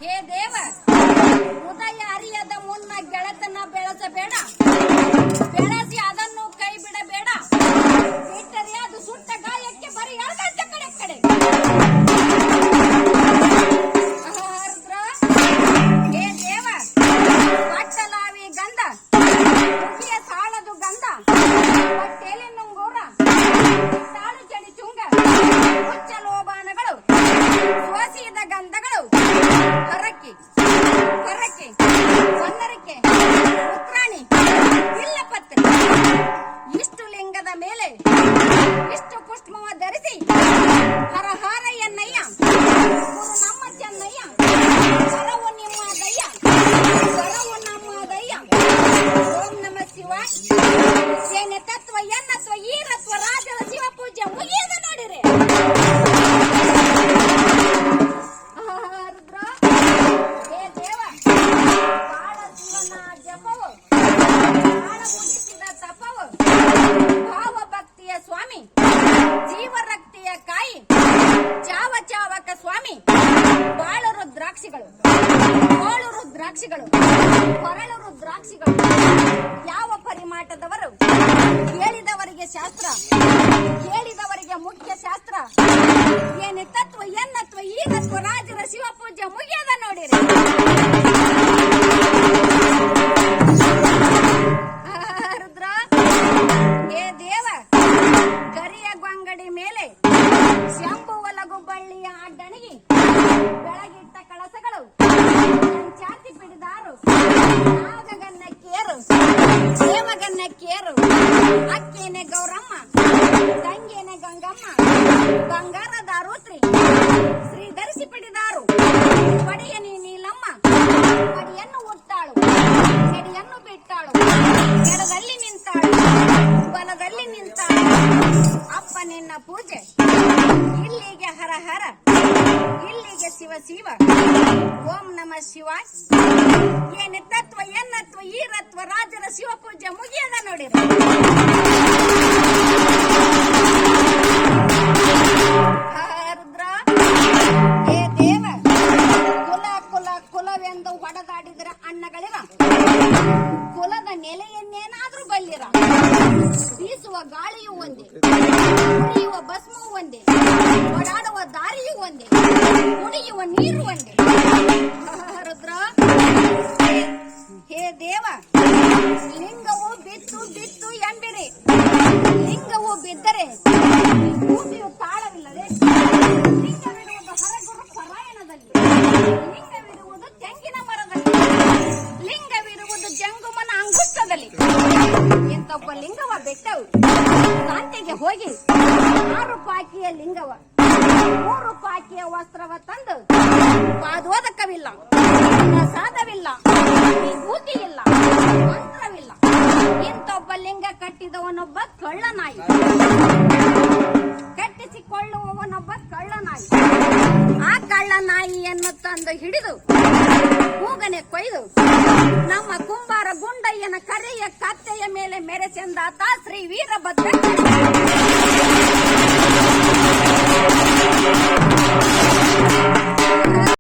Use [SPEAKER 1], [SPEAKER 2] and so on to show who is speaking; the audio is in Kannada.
[SPEAKER 1] ಹೇ ದೇವ, ಹೃದಯ ಅರಿಯದ ಮುನ್ನ ಗೆಳತನ ಬೆಳೆಸಬೇಡ, ಬೆಳೆಸಿ ಅದನ್ನು ಕೈ ಬಿಡಬೇಡ. ಬಿಟ್ಟರೆ ಅದು ಸುಟ್ಟ ಗಾಯಕ್ಕೆ ಬರೀ ಅರ್ಧ ಕಡೆ ಕಡೆ. ಹೇ ದೇವ, ಕಟ್ಟಲಾವಿ ಗಂಧ, ಮುಖಿಯ ಸಾಳದು ಗಂಧ, ಹೊಟ್ಟೆಲಿ ನುಂಗೂರ, ತಾಳು ಚಡಿ ಚುಂಗ, ಹುಚ್ಚಲೋಬಾನಗಳು, ಸ್ವಸಿದ ಗಂಧಗಳು, ಹರಕೆ ಹರಕೆ ಹೊನ್ನರಿಕೆ ಉತ್ರಾಣಿ ಬಿಲ್ಲಪತ್ರೆ, ಇಷ್ಟು ಲಿಂಗದ ಮೇಲೆ ಇಷ್ಟು ಪುಷ್ಪವ ಧರಿಸಿ ಹರಹಾರ ಎನ್ನಯ್ಯ, ಗುರು ನಮ್ಮ ಚೆನ್ನಯ್ಯ, ವರವು ನಿಮ್ಮ ದಯ್ಯ, ವರವು ನಮ್ಮ ದಯ್ಯ. ಓಂ ನಮ ಶಿವಾಯ. ಏನೆ ತತ್ವ ಎನ್ನತ್ವ ಈರತ್ವ ರಾಜರ ಶಿವ ಪೂಜೆ ಮುಗಿಯದ ನೋಡಿರಿ. ಹೇ ದೇವ, ಬಾಳ ಶಿವನ ಜಪವು, ಬಾಳ ಮುಗಿಸಿದ ತಪವು, ಭಾವ ಭಕ್ತಿಯ ಸ್ವಾಮಿ, ಜೀವರಕ್ತಿಯ ಕಾಯಿ, ಚಾವ ಚಾವಕ ಸ್ವಾಮಿ, ಬಾಳು ರುದ್ರಾಕ್ಷಿಗಳು, ಹೋಳು ರುದ್ರಾಕ್ಷಿಗಳು, ಹೊರಳು ರುದ್ರಾಕ್ಷಿಗಳು. ಯಾವ ಪರಿಮಾಟದವರು ಕೇಳಿದವರಿಗೆ ಶಾಸ್ತ್ರ, ಕೇಳಿದವರಿಗೆ ಮುಖ್ಯ ಶಾಸ್ತ್ರ. ಏನೇ ತತ್ವ ಎನ್ನತ್ವ ಈ ತತ್ವ ರಾಜರ ಶಿವ ಪೂಜೆ ಮುಗಿಯದ ನೋಡಿರಿ. ರುದ್ರ, ಹೇ ದೇವ, ಕರಿಯ ಗೊಂಗಡಿ ಮೇಲೆ ಶಂಭುವಲಗು ಬಳ್ಳಿಯ ಅಡ್ಡಣಿಗೆ ಬೆಳಗಿಟ್ಟ ಕಳಸಗಳು, ಚಾತಿ ಪಿಡಿದಾರು, ನಾಗಗನ್ನ ಕೇರು, ದೇವಗನ್ನ ಕೇರು, ಅಕ್ಕೇನೆ ಗೌರಮ್ಮ, ತಂಗೇನೆ ಗಂಗಮ್ಮ, ಬಂಗಾರದ ರುತ್ರಿ, ಶ್ರೀ ಧರಿಸಿ ಪಿಡಿದಾರು, ಪಡೆಯನಿ ನೀಲಮ್ಮ, ಪಡಿಯನ್ನು ಉಟ್ಟಾಳು, ಸೆಡಿಯನ್ನು ಬಿಟ್ಟಾಳು, ಎಡದಲ್ಲಿ ನಿಂತಾಳು, ಬಲದಲ್ಲಿ ನಿಂತಾಳು. ಅಪ್ಪ ನಿನ್ನ ಪೂಜೆ ಇಲ್ಲಿಗೆ ಹರ ಹರ, ಇಲ್ಲಿಗೆ ಶಿವ ಶಿವ. ಓಂ ನಮ ಶಿವಾಯ. ಏನೇ ತತ್ವ ಎನ್ನತ್ವ ಈರತ್ವ ರಾಜರ ಶಿವ ಪೂಜೆ ಮುಗಿಯದ ನೋಡಿರಿ. ರುದ್ರ, ಹೇ ದೇವ, ಕುಲ ಕುಲ ಕುಲವೆಂದು ಹೊಡೆದಾಡಿದ್ರ ಅಣ್ಣಗಳಿರ, ಕುಲದ ನೆಲೆಯನ್ನೇನಾದ್ರೂ ಬಲ್ಲಿರ. ಬೀಸುವ ಗಾಳಿಯೂ ಒಂದೇ, ಕುಡಿಯುವ ಭಸ್ಮವೂ ಒಂದೇ, ಓಡಾಡುವ ದಾರಿಯೂ ಒಂದೇ, ಕುಡಿಯುವ ನೀರು ಒಂದೇ. ರುದ್ರ, ಹೇ ದೇವ, ಲಿಂಗವು ಬಿತ್ತು ಬಿತ್ತು ಎಂಬಿರಿ, ಲಿಂಗವು ಬಿದ್ದರೆ ಭೂಮಿಯು ತಾಳವಿಲ್ಲದೆ, ಲಿಂಗವಿರುವುದು ಹರಗುರು ಪರಾಯಣದಲ್ಲಿ, ಲಿಂಗವಿರುವುದು ತೆಂಗಿನ ಮರದಲ್ಲಿ, ಲಿಂಗವಿರುವುದು ಜಂಗುಮನ ಅಂಗುಷ್ಟದಲ್ಲಿ. ಇಂಥೊಬ್ಬ ಲಿಂಗವ ಬೆಟ್ಟವು ಶಾಂತಿಗೆ ಹೋಗಿ 6 ಪಾಕಿಯ ಲಿಂಗವ 3 ಪಾಕಿಯ ವಸ್ತ್ರವ ತಂದು ಪಾದೋದಕವಿಲ್ಲ, ಪ್ರಸಾದವಿಲ್ಲ, ವಿಭೂತಿ ಇಲ್ಲ, ಮಂತ್ರವಿಲ್ಲ. ಇಂಥೊಬ್ಬ ಲಿಂಗ ಕಟ್ಟಿದವನೊಬ್ಬ ಕಳ್ಳನಾಯಿ, ಕಟ್ಟಿಸಿಕೊಳ್ಳುವವನೊಬ್ಬ ಕಳ್ಳನಾಯಿ. ಆ ಕಳ್ಳನಾಯಿಯನ್ನು ತಂದು ಹಿಡಿದು ಮೂಗನೆ ಕೊಯ್ದು ನಮ್ಮ ಕುಂಬಾರ ಗುಂಡಯ್ಯನ ಕರೆಯ ಕತ್ತೆಯ ಮೇಲೆ ಮೆರೆಸೆಂದಾತ ಶ್ರೀ ವೀರಭದ್ರ.